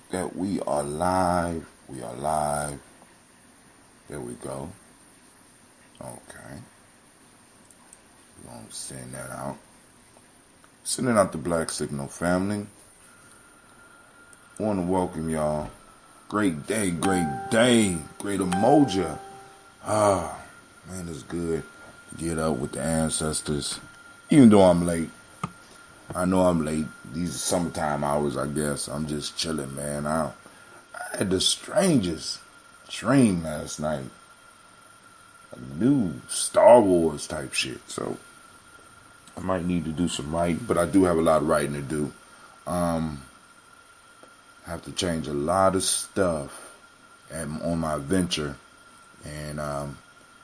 that we are live. We are live. There we go. Okay. We're going to send that out. Sending out the Black Signal family. I want to welcome y'all. Great day, great day. Great Umoja. Man, it's good to get up with the ancestors. Even though I'm late. I know I'm late. These are summertime hours, I guess. I'm just chilling, man. I had the strangest dream last night. A new Star Wars type shit. So I might need to do some writing, but I do have a lot of writing to do. I have to change a lot of stuff on my venture, and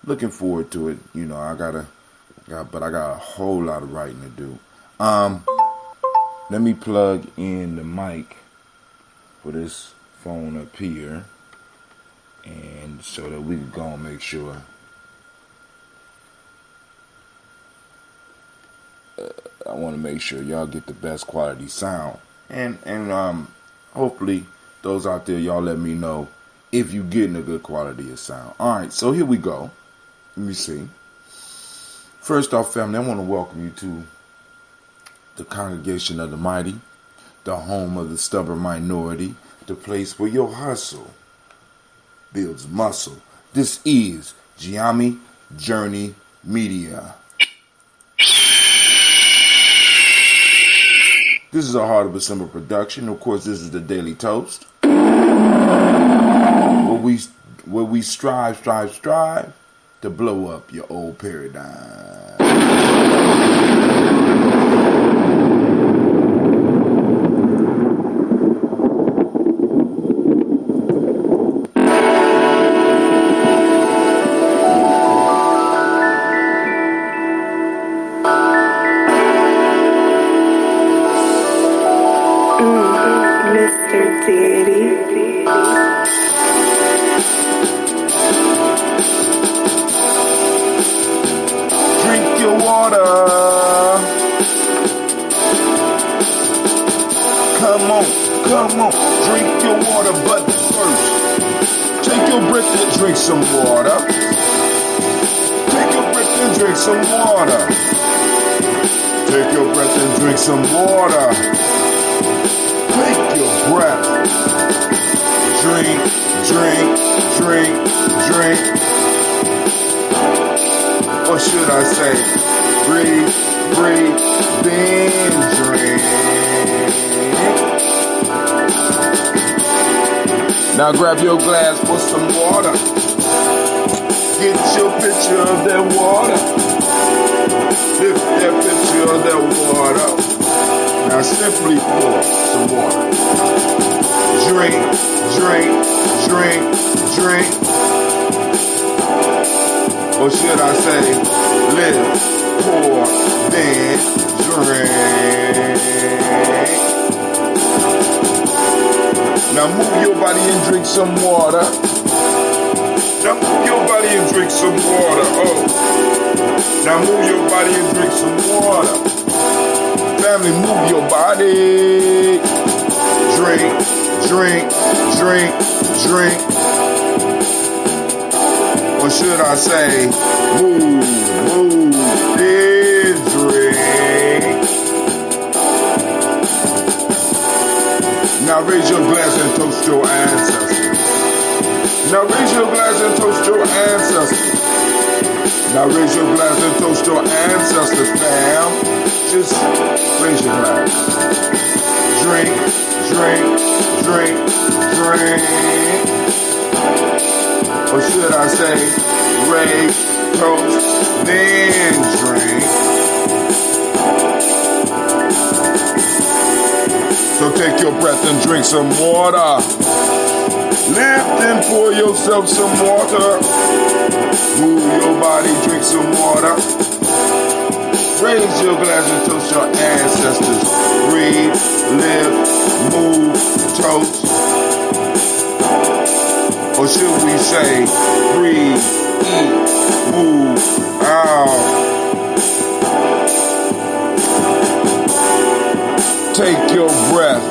looking forward to it. You know, but I got a whole lot of writing to do. Let me plug in the mic for this phone up here, and so that we can go and make sure. I want to make sure y'all get the best quality sound, and hopefully those out there, y'all let me know if you getting a good quality of sound. All right, so here we go. Let me see. First off, family, I want to welcome you to the congregation of the mighty, the home of the stubborn minority, the place where your hustle builds muscle. This is Gye-Nyame Journey Media. This is a Heart of a Simple production. Of course, this is the Daily Toast, where we strive to blow up your old paradigm. Mr. Diddy. Drink your water. Come on, drink your water, but first, take your breath and drink some water. Take your breath and drink some water. Take your breath and drink some water. Take your breath. Drink. Or should I say, breathe, then drink. Now grab your glass for some water. Get your picture of that water. Lift that picture of that water. Now simply pour some water. Drink. Or should I say, live, pour, then drink. Now move your body and drink some water. Now move your body and drink some water. Now move your body and drink some water. Family, move your body. Drink. Or should I say, move, then drink. Now raise your glass and toast your ancestors. Now raise your glass and toast your ancestors. Now raise your glass and toast your ancestors, fam. Just raise your glass. Drink. Or should I say, raise, toast, then drink. So take your breath and drink some water. Lift and pour yourself some water. Move your body, drink some water. Raise your glass and toast your ancestors. Breathe, live, move, toast. Or should we say, breathe, eat, move, out. Take your breath.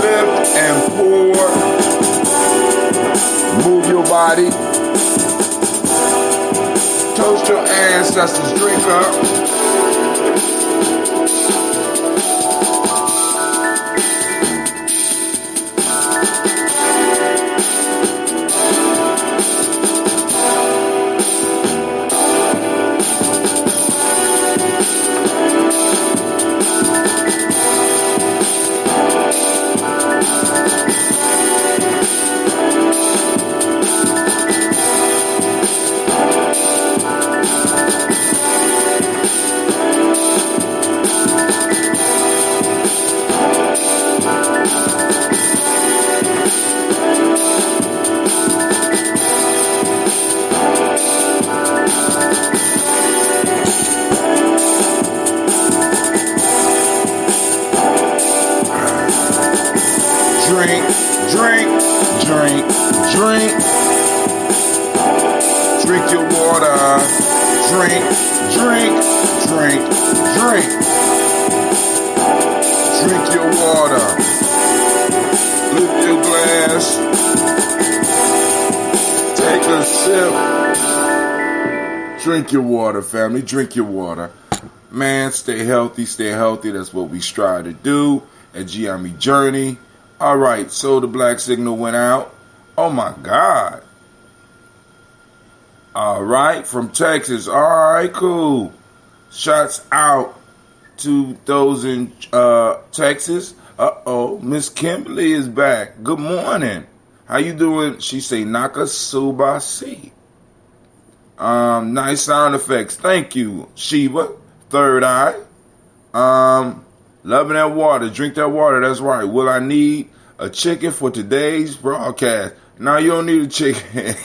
Lift and pour. Move your body. Toast your ancestors. Drink up. Drink, drink, drink, drink. Drink your water. Drink, drink, drink, drink. Drink your water. Lift your glass. Take a sip. Drink your water, family. Drink your water. Man, stay healthy, stay healthy. That's what we strive to do at Gye-Nyame Journey. All right, so the black signal went out. Oh, my God. All right, from Texas. All right, cool. Shots out to those in Texas. Uh-oh, Miss Kimberly is back. Good morning. How you doing? She say, Nakasubasi. Nice sound effects. Thank you, Sheba. Third eye. Loving that water. Drink that water. That's right. Will I need a chicken for today's broadcast? No, you don't need a chicken.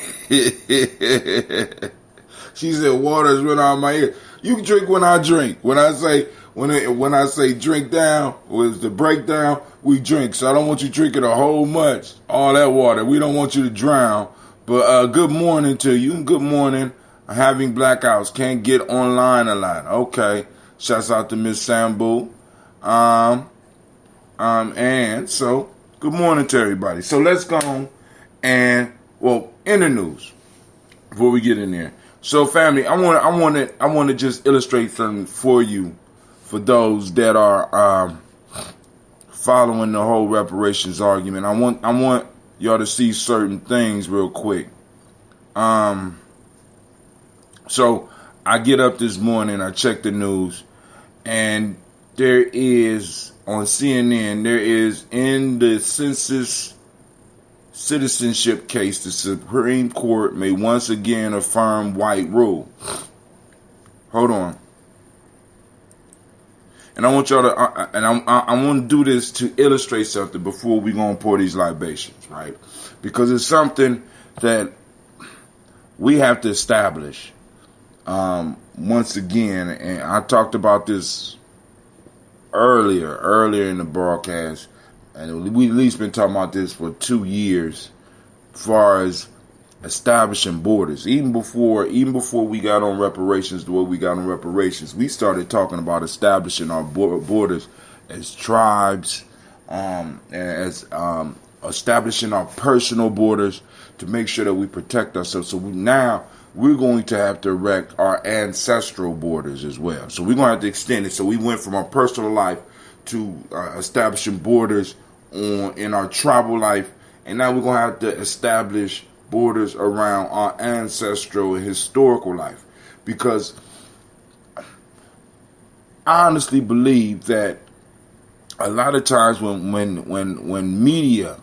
She said water's running out of my ear. You can drink when I drink. When I say drink down, was the breakdown, we drink. So I don't want you drinking a whole much, all that water. We don't want you to drown. But good morning to you. Good morning. Having blackouts. Can't get online a lot. Okay. Shouts out to Miss Sambu. And so good morning to everybody. So let's go and in the news before we get in there. So family, I want to just illustrate something for you, for those that are following the whole reparations argument. I want y'all to see certain things real quick. So I get up this morning, I check the news, and there is on CNN, there is in the census citizenship case, the Supreme Court may once again affirm white rule. Hold on. And I want y'all to, I want to do this to illustrate something before we go and pour these libations, right? Because it's something that we have to establish. Once again, and I talked about this earlier in the broadcast, and we at least been talking about this for 2 years, as far as establishing borders. Even before we got on reparations, the way we got on reparations, we started talking about establishing our borders as tribes, as establishing our personal borders to make sure that we protect ourselves. So we're going to have to erect our ancestral borders as well. So we're going to have to extend it. So we went from our personal life to establishing borders in our tribal life. And now we're going to have to establish borders around our ancestral and historical life. Because I honestly believe that a lot of times when media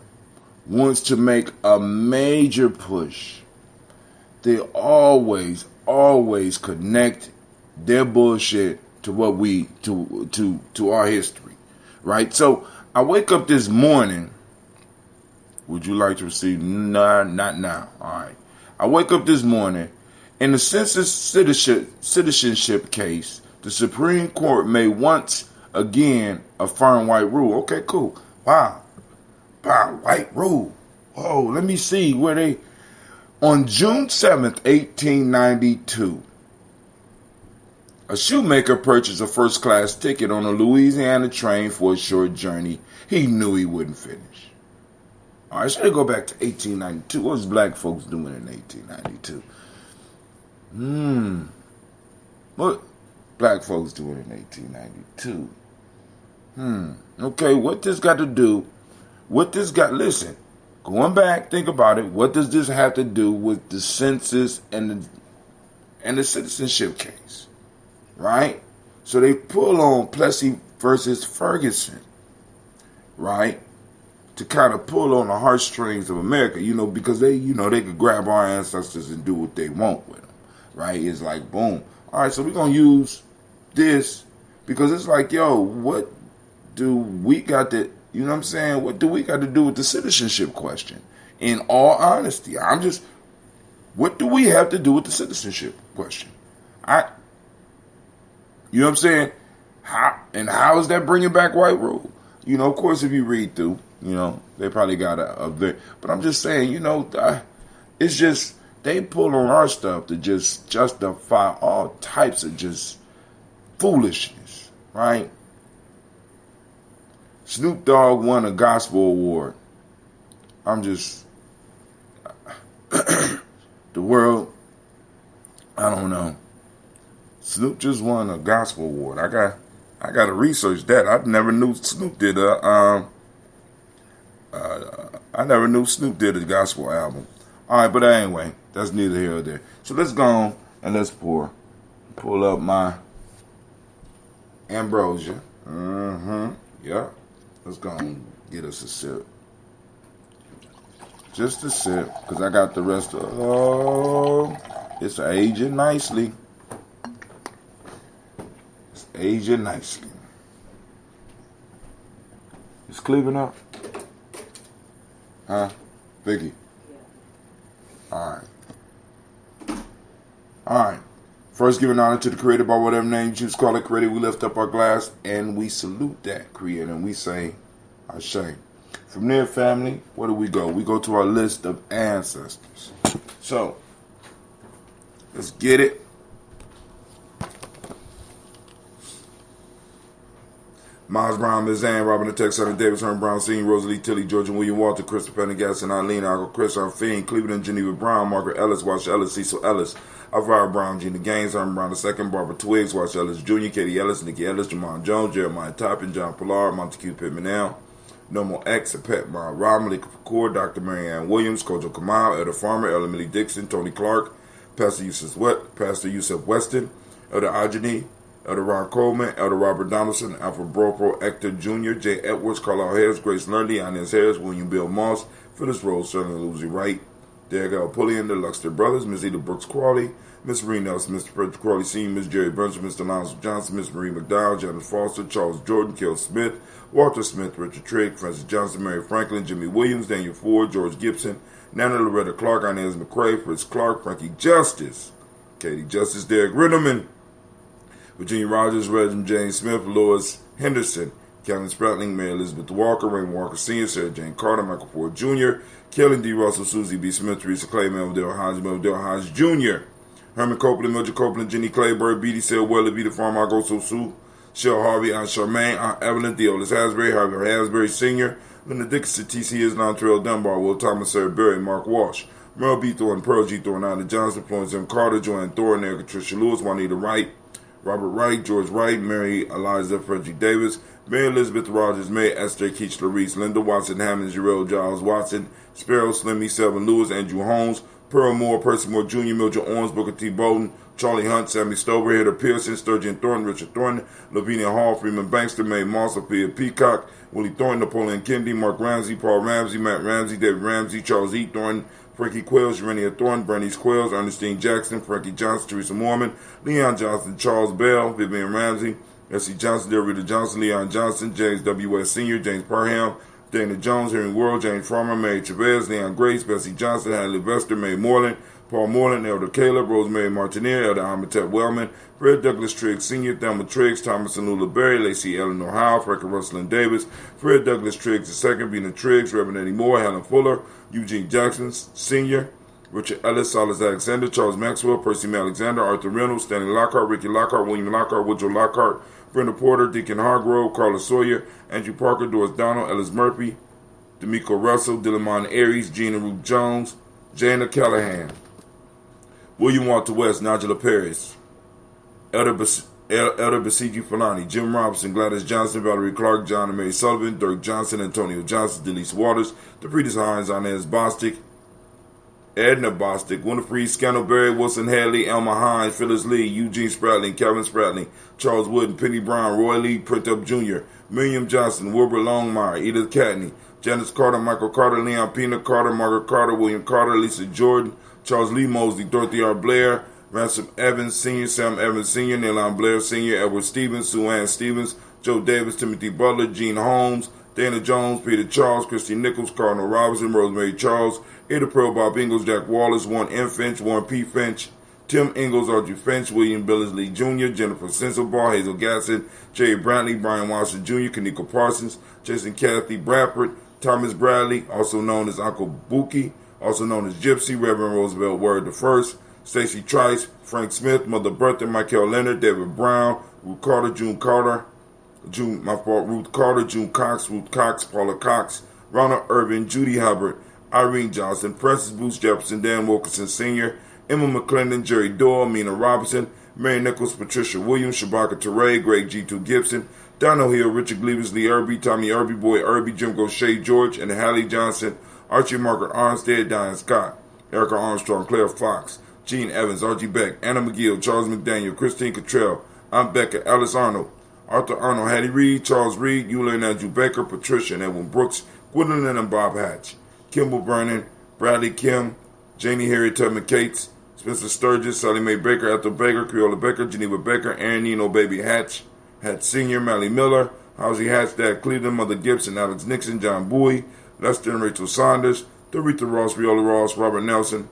wants to make a major push, they always connect their bullshit to what to our history, right? So I wake up this morning. Would you like to receive? Nah, not now. All right. I wake up this morning. In the census citizenship case, the Supreme Court may once again affirm white rule. Okay, cool. Wow, white rule. Oh, let me see where they. On June 7th, 1892, A shoemaker purchased a first-class ticket on a Louisiana train for a short journey. He knew he wouldn't finish. All right, should I go back to 1892? What was black folks doing in 1892? What black folks doing in 1892? Okay, what this got to do? Listen, going back, think about it. What does this have to do with the census and the citizenship case? Right? So they pull on Plessy versus Ferguson, right? To kind of pull on the heartstrings of America, because they could grab our ancestors and do what they want with them, right? It's like, boom. All right, so we're going to use this because it's like, yo, what do we got to, you know what I'm saying? What do we got to do with the citizenship question? In all honesty, what do we have to do with the citizenship question? You know what I'm saying? How is that bringing back white rule? Of course, if you read through, they probably got a very, but I'm just saying, it's just, they pull on our stuff to just justify all types of just foolishness, right? Snoop Dogg won a gospel award. The world, I don't know. Snoop just won a gospel award. I got to research that. I never knew Snoop did a gospel album. All right, but anyway, that's neither here or there. So let's go on and let's pull up my ambrosia. Yeah. Let's go and get us a sip. Just a sip, because I got the rest of it's aging nicely. It's cleaving up. Huh? Vicky? Yeah. Alright. First, giving honor to the Creator by whatever name you choose to call it Creator. We lift up our glass and we salute that Creator and we say, Ashe. From there, family, where do we go? We go to our list of ancestors. So, let's get it. Miles Brown, Ms. Ann, Robin the Tech, Sonny Davis, Herman Brown, Senior, Rosalie Tilly, George and William Walter, Christopher Pendergast, and Eileen, Uncle Chris, Fiend, Cleveland and Geneva Brown, Margaret Ellis, Wash Ellis, Cecil Ellis, Alvaro Brown, Gina Gaines, Herman Brown II, Barbara Twiggs, Wash Ellis Jr., Katie Ellis, Nikki Ellis, Jamon Jones, Jeremiah Toppin, John Pollard, Montague Pittman L, Normal X, Pet Miles Rob, Malika Fakour, Dr. Mary Ann Williams, Kojo Kamal, Elder Farmer, Elder Millie Dixon, Tony Clark, Pastor Yusuf Weston, Elder Ajani, Elder Ron Coleman, Elder Robert Donaldson, Alfred Bropro, Hector Jr., Jay Edwards, Carlisle Harris, Grace Lernley, Inez Harris, William Bill Moss, Phyllis Rose, Sterling Lucy Wright, Derek L. Pulliam, the Luxter Brothers, Miss Eda Brooks Crawley, Miss Marie Nelson, Mr. Frederick Crawley Sr., Miss Jerry Benjamin, Mr. Lonzo Johnson, Miss Marie McDowell, Janet Foster, Charles Jordan, Kel Smith, Walter Smith, Richard Trigg, Francis Johnson, Mary Franklin, Jimmy Williams, Daniel Ford, George Gibson, Nana Loretta Clark, Inez McCrae, Fritz Clark, Frankie Justice, Katie Justice, Derek Ritterman, Virginia Rogers, Reginald James Smith, Lois Henderson, Kellen Spratling, Mary Elizabeth Walker, Raymond Walker Sr., Sarah Jane Carter, Michael Ford Jr., Kelly D. Russell, Susie B. Smith, Teresa Clay, Melville Hodge Jr., Herman Copeland, Mildred Copeland, Jenny Clayburg, B.D. Sale, Weller, B. The Farmer, Goso Sue, Shell Harvey, Aunt Charmaine, Aunt Evelyn, Theolis Hasbury, Harvey Hasbury Sr., Linda Dickinson, T.C. Islam, Terrell Dunbar, Will Thomas, Sarah Berry, Mark Walsh, Merle B. Thornton, Pearl G. Thornton, Anna Johnson, Florence M. Carter, Joanne Thornton, Erica Tricia Lewis, Juanita Wright, Robert Wright, George Wright, Mary Eliza Frederick Davis, Mary Elizabeth Rogers, May Esther Keach Larice, Linda Watson, Hammond, Jarrell Giles Watson, Sparrow, Slimmy, Selvin Lewis, Andrew Holmes, Pearl Moore, Percy Moore Jr., Mildred Owens, Booker T. Bowden, Charlie Hunt, Sammy Stover, Heather Pearson, Sturgeon Thornton, Richard Thornton, Lavinia Hall, Freeman Bankster, Mae Moss, Sophia Peacock, Willie Thornton, Napoleon Kennedy, Mark Ramsey, Paul Ramsey, Matt Ramsey, David Ramsey, Charles E. Thornton, Frankie Quills, Urania Thornton, Bernice Quills, Ernestine Jackson, Frankie Johnson, Teresa Mormon, Leon Johnson, Charles Bell, Vivian Ramsey, S.C. Johnson, Delrita Johnson, Leon Johnson, James W.S. Sr., James Parham, Dana Jones, Henry World, James Farmer, Mary Chavez, Leon Grace, Bessie Johnson, Hadley Vester, Mae Moreland, Paul Moreland, Elder Caleb, Rosemary Martineer, Elder Amitep Wellman, Fred Douglas Triggs Sr., Thelma Triggs, Thomas and Lula Berry, Lacey Eleanor Howe, Frankie Russell and Davis, Fred Douglas Triggs II, Bina Triggs, Reverend Eddie Moore, Helen Fuller, Eugene Jackson Sr., Richard Ellis, Silas Alexander, Charles Maxwell, Percy M. Alexander, Arthur Reynolds, Stanley Lockhart, Ricky Lockhart, William Lockhart, Woodrow Lockhart, Brenda Porter, Deacon Hargrove, Carla Sawyer, Andrew Parker, Doris Donald, Ellis Murphy, D'Amico Russell, Dillamon Aries, Gina Ruth Jones, Jana Callahan, William Walter West, Nigella Paris, Elder Basiji Falani, Jim Robinson, Gladys Johnson, Valerie Clark, John and Mary Sullivan, Dirk Johnson, Antonio Johnson, Delise Waters, DePretis Hines, Inez Bostic, Edna Bostic, Winifred Scantleberry, Wilson Hadley, Elma Hines, Phyllis Lee, Eugene Spratling, Kevin Spratling, Charles Wooden, Penny Brown, Roy Lee, Printup Jr., Miriam Johnson, Wilbur Longmire, Edith Catney, Janice Carter, Michael Carter, Leon Pina Carter, Margaret Carter, William Carter, Lisa Jordan, Charles Lee Mosley, Dorothy R. Blair, Ransom Evans Sr., Sam Evans Sr., Neilon Blair Sr., Edward Stevens, Sue Ann Stevens, Joe Davis, Timothy Butler, Gene Holmes, Dana Jones, Peter Charles, Christy Nichols, Cardinal Robinson, Rosemary Charles, Ada Pearl, Bob Ingalls, Jack Wallace, Warren M. Finch, Warren P. Finch, Tim Ingalls, Audrey Finch, William Billingsley Jr., Jennifer Senselbar, Hazel Gasson, Jerry Brantley, Brian Watson Jr., Kanika Parsons, Jason Kathy Bradford, Thomas Bradley, also known as Uncle Buki, also known as Gypsy, Reverend Roosevelt Word I, Stacey Trice, Frank Smith, Mother Bertha, Michael Leonard, David Brown, Ruth Carter, Ruth Carter, June Cox, Ruth Cox, Paula Cox, Ronald Irvin, Judy Hubbard, Irene Johnson, Francis Booth Jefferson, Dan Wilkinson Sr., Emma McClendon, Jerry Doyle, Mina Robinson, Mary Nichols, Patricia Williams, Shabaka Teray, Greg G2 Gibson, Donald Hill, Richard Gleavers, Lee Irby, Tommy Irby, Boy Irby, Jim Gaucher George, and Hallie Johnson, Archie Margaret Armstead, Diane Scott, Erica Armstrong, Claire Fox, Gene Evans, Archie Beck, Anna McGill, Charles McDaniel, Christine Cottrell, Aunt Becca, Alice Arnold, Arthur Arnold, Hattie Reed, Charles Reed, Eula and Andrew Baker, Patricia and Edwin Brooks, Gwendolyn and Bob Hatch, Kimball Vernon, Bradley Kim, Janie Harriet Tubman Cates, Spencer Sturgis, Sally Mae Baker, Ethel Baker, Creola Baker, Geneva Baker, Aaron Nino Baby Hatch, Hatch Sr., Mally Miller, Housie Hatch, Dad Cleveland, Mother Gibson, Alex Nixon, John Bowie, Lester and Rachel Saunders, Doretha Ross, Viola Ross, Robert Nelson,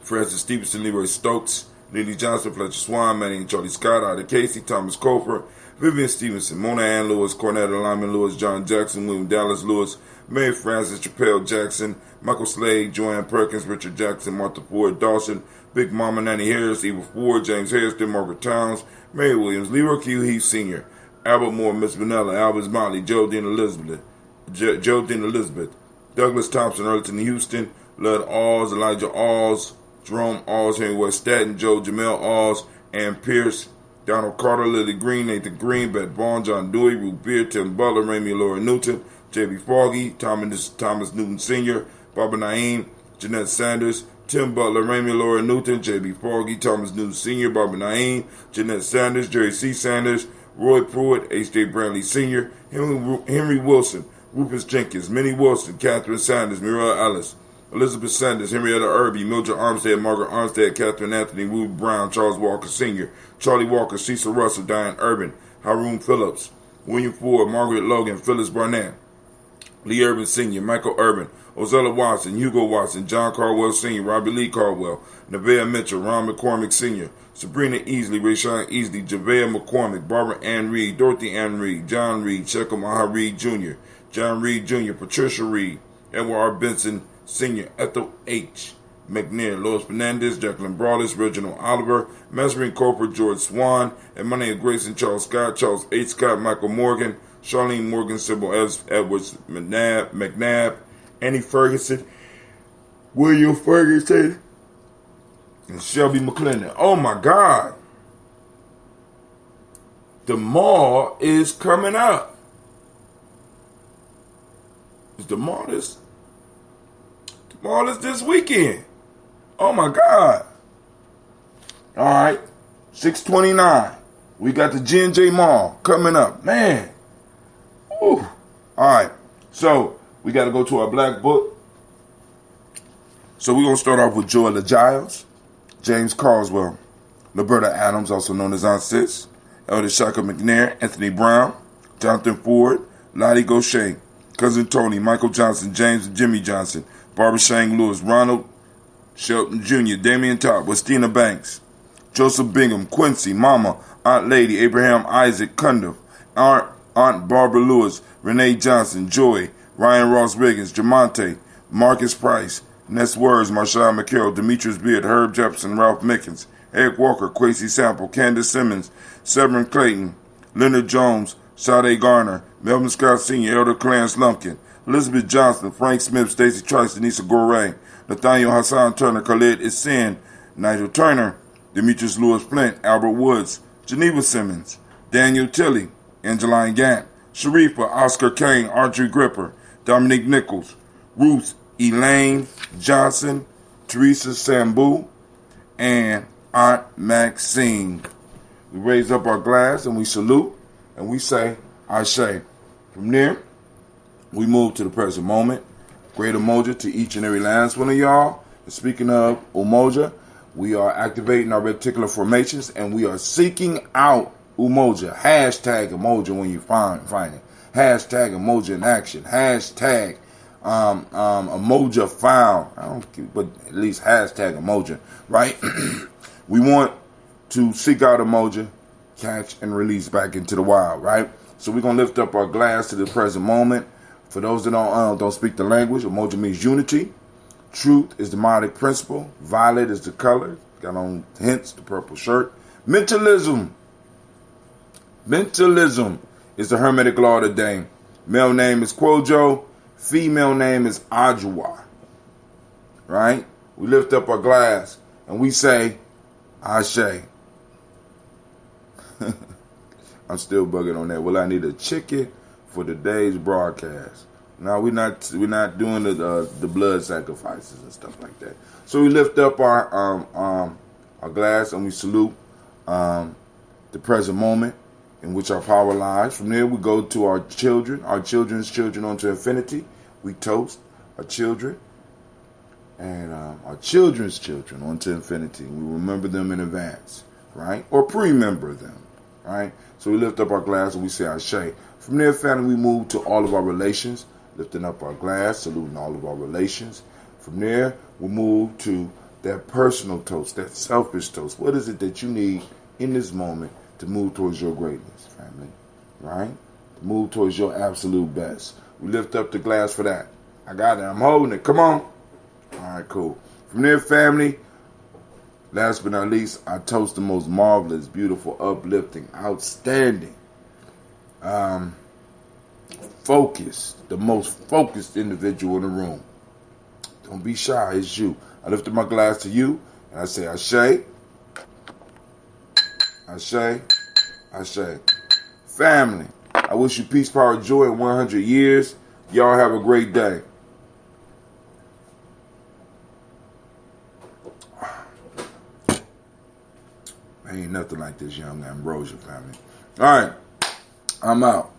Francis Stevenson, Leroy Stokes, Lily Johnson, Fletcher Swan, Manny and Charlie Scott, Ida Casey, Thomas Cofer, Vivian Stevenson, Mona Ann Lewis, Cornetta Lyman Lewis, John Jackson, William Dallas Lewis, Mary Francis, Chappelle Jackson, Michael Slade, Joanne Perkins, Richard Jackson, Martha Ford Dawson, Big Mama Nanny Harris, Eva Ford, James Harrison, Margaret Towns, Mary Williams, Leroy Q. Heath Sr., Albert Moore, Miss Vanilla, Albert Motley, Geraldine Elizabeth, Douglas Thompson, Earlton Houston, Lud Alls, Elijah Alls, Jerome Alls, Henry West Staten, Joe Jamel Alls, Ann Pierce, Donald Carter, Lily Green, Nathan Green, Beth Vaughn, John Dewey, Ruth Beard, Tim Butler, Ramey Laura Newton, J.B. Foggy, Thomas Newton Sr., Barbara Naeem, Jeanette Sanders, Tim Butler, Ramey Laura Newton, J.B. Foggy, Thomas Newton Sr., Barbara Naeem, Jeanette Sanders, Jerry C. Sanders, Roy Pruitt, H.J. Brantley Sr., Henry Wilson, Rufus Jenkins, Minnie Wilson, Catherine Sanders, Muriel Ellis, Elizabeth Sanders, Henrietta Irby, Mildred Armstead, Margaret Armstead, Catherine Anthony, Ruby Brown, Charles Walker Sr., Charlie Walker, Cecil Russell, Diane Urban, Haroon Phillips, William Ford, Margaret Logan, Phyllis Barnett, Lee Urban Sr., Michael Urban, Ozella Watson, Hugo Watson, John Caldwell Sr., Robbie Lee Caldwell, Nevaeh Mitchell, Ron McCormick Sr., Sabrina Easley, Rayshawn Easley, Javea McCormick, Barbara Ann Reed, Dorothy Ann Reed, John Reed, Shekhar Maha Reed Jr., John Reed Jr., Patricia Reed, Edward R. Benson Sr., Ethel H. McNair, Lois Fernandez, Jacqueline Brawless, Reginald Oliver, Mesrine Corporate, George Swan, and my name is Grayson Charles Scott, Charles H. Scott, Michael Morgan, Charlene Morgan, Sybil Edwards McNabb, Annie Ferguson, William Ferguson, and Shelby McClendon. Oh my God. The mall is coming up. Is the mall this? The mall is this weekend. Oh my God. All right. 6/29. We got the G&J Mall coming up. Man. Whew. All right. So we got to go to our black book. So we're going to start off with Joella Giles, James Carswell, Roberta Adams, also known as Aunt Sis, Elder Shaka McNair, Anthony Brown, Jonathan Ford, Lottie Gaucher, Cousin Tony, Michael Johnson, James and Jimmy Johnson, Barbara Shang Lewis, Ronald Shelton Jr., Damian Todd, Westina Banks, Joseph Bingham, Quincy, Mama, Aunt Lady, Abraham Isaac Cundiff, Aunt Barbara Lewis, Renee Johnson, Joy, Ryan Ross Riggins, Jamonte, Marcus Price, Next words, Marshawn McHale, Demetrius Beard, Herb Jefferson, Ralph Mickens, Eric Walker, Quincy Sample, Candace Simmons, Severin Clayton, Leonard Jones, Sade Garner, Melvin Scott Sr., Elder Clarence Lumpkin, Elizabeth Johnson, Frank Smith, Stacey Trice, Denisa Gore, Nathaniel Hassan Turner, Khalid Isin, Nigel Turner, Demetrius Lewis Flint, Albert Woods, Geneva Simmons, Daniel Tilley, Angeline Gant, Sharifa, Oscar Kane, Archie Gripper, Dominique Nichols, Ruth Elaine Johnson, Teresa Sambu, and Aunt Maxine. We raise up our glass and we salute and we say, Ashe. From there, we move to the present moment. Great Umoja to each and every last one of y'all. And speaking of Umoja, we are activating our reticular formations and we are seeking out Umoja. Hashtag Umoja when you find it. Hashtag Umoja in action. Hashtag Umoja found. I don't, but at least hashtag Umoja, right? We want to seek out Umoja, catch and release back into the wild, right? So we're gonna lift up our glass to the present moment. For those that don't speak the language, Umoja means unity. Truth is the modic principle. Violet is the color. Got on hints, the purple shirt. Mentalism is the hermetic law of the day. Male name is Kwojo. Female name is Ajwa. Right? We lift up our glass and we say, Ashe. I'm still bugging on that. Well, I need a chicken for today's broadcast. Now we're not doing the blood sacrifices and stuff like that. So we lift up our glass and we salute the present moment in which our power lies. From there we go to our children, our children's children onto infinity. We toast our children and our children's children onto infinity. We remember them in advance, right? Or pre-member them, right? So we lift up our glass and we say Ashe. From there, family, we move to all of our relations, lifting up our glass, saluting all of our relations. From there, we move to that personal toast, that selfish toast. What is it that you need in this moment to move towards your greatness, family, right? To move towards your absolute best. We lift up the glass for that. I got it. I'm holding it. Come on. All right, cool. From there, family, last but not least, I toast the most marvelous, beautiful, uplifting, outstanding, focused, the most focused individual in the room. Don't be shy. It's you. I lift up my glass to you, and I say, Ashe, Ashe, Ashe. Family, I wish you peace, power, joy in 100 years. Y'all have a great day. Ain't nothing like this young ambrosia, family. All right, I'm out.